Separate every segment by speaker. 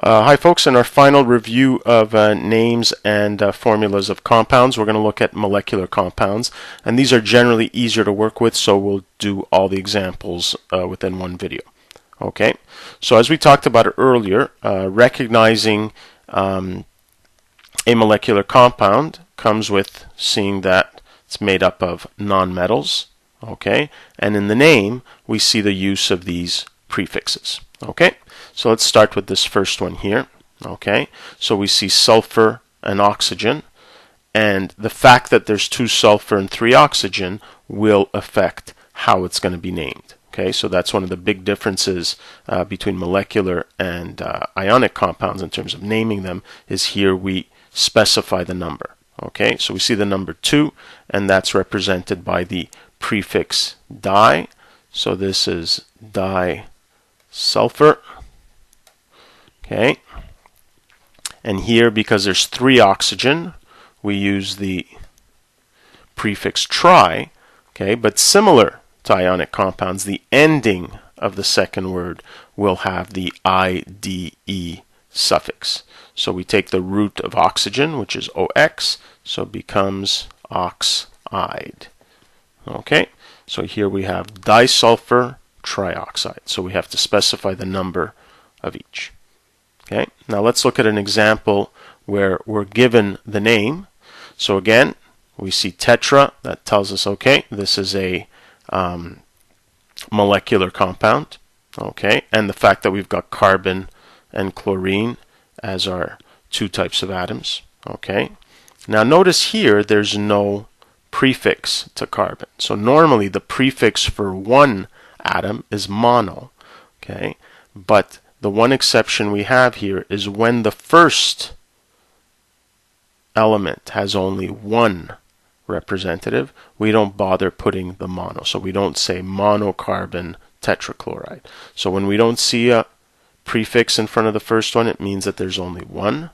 Speaker 1: Hi folks, in our final review of names and formulas of compounds, we're going to look at molecular compounds, and these are generally easier to work with, so we'll do all the examples within one video. Okay, so as we talked about earlier, recognizing a molecular compound comes with seeing that it's made up of nonmetals, okay, and in the name we see the use of these prefixes. Okay, so let's start with this first one here. Okay, so we see sulfur and oxygen, and the fact that there's 2 sulfur and 3 oxygen will affect how it's going to be named. Okay, so that's one of the big differences between molecular and ionic compounds in terms of naming them, is here we specify the number. Okay, so we see the number 2, and that's represented by the prefix di. So this is disulfur. Okay, and here, because there's 3 oxygen, we use the prefix tri. Okay, but similar to ionic compounds, the ending of the second word will have the IDE suffix. So we take the root of oxygen, which is OX, so it becomes oxide. Okay, so here we have disulfur trioxide. So we have to specify the number of each. Okay, now let's look at an example where we're given the name. So again, we see tetra. That tells us, okay, this is a molecular compound. Okay, and the fact that we've got carbon and chlorine as our 2 types of atoms. Okay, now notice here there's no prefix to carbon. So normally the prefix for one atom is mono. Okay, but the one exception we have here is when the first element has only 1 representative, we don't bother putting the mono. So we don't say monocarbon tetrachloride. So when we don't see a prefix in front of the first one, it means that there's only 1.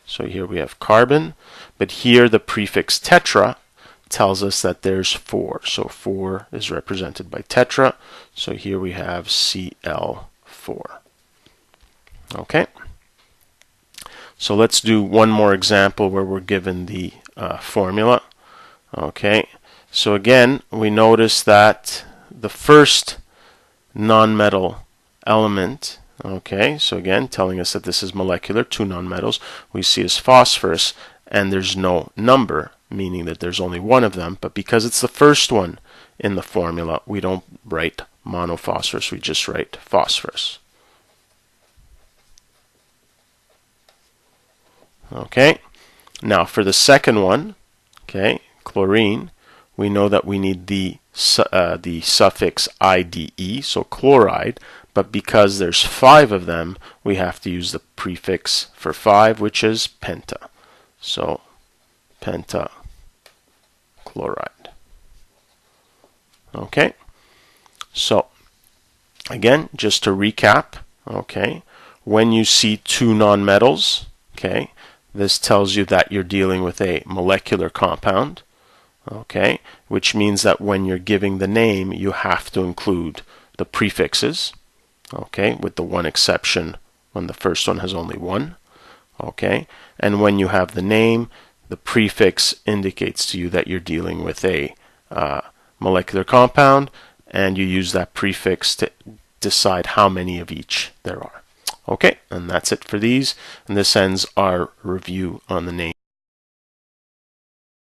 Speaker 1: So here we have carbon, but here the prefix tetra tells us that there's 4. So 4 is represented by tetra. So here we have Cl4. Okay, so let's do one more example where we're given the formula. Okay, so again, we notice that the first nonmetal element, okay, so again, telling us that this is molecular, 2 nonmetals, we see as phosphorus, and there's no number, meaning that there's only 1 of them, but because it's the first one in the formula, we don't write monophosphorus, we just write phosphorus. Okay, now for the second one, okay, chlorine, we know that we need the suffix IDE, so chloride, but because there's 5 of them, we have to use the prefix for 5, which is penta. So pentachloride. Okay, so again, just to recap, okay, when you see 2 nonmetals, okay, this tells you that you're dealing with a molecular compound, okay, which means that when you're giving the name, you have to include the prefixes, okay, with the one exception when the first one has only 1, okay, and when you have the name, the prefix indicates to you that you're dealing with a molecular compound, and you use that prefix to decide how many of each there are. Okay, and that's it for these, and this ends our review on the name.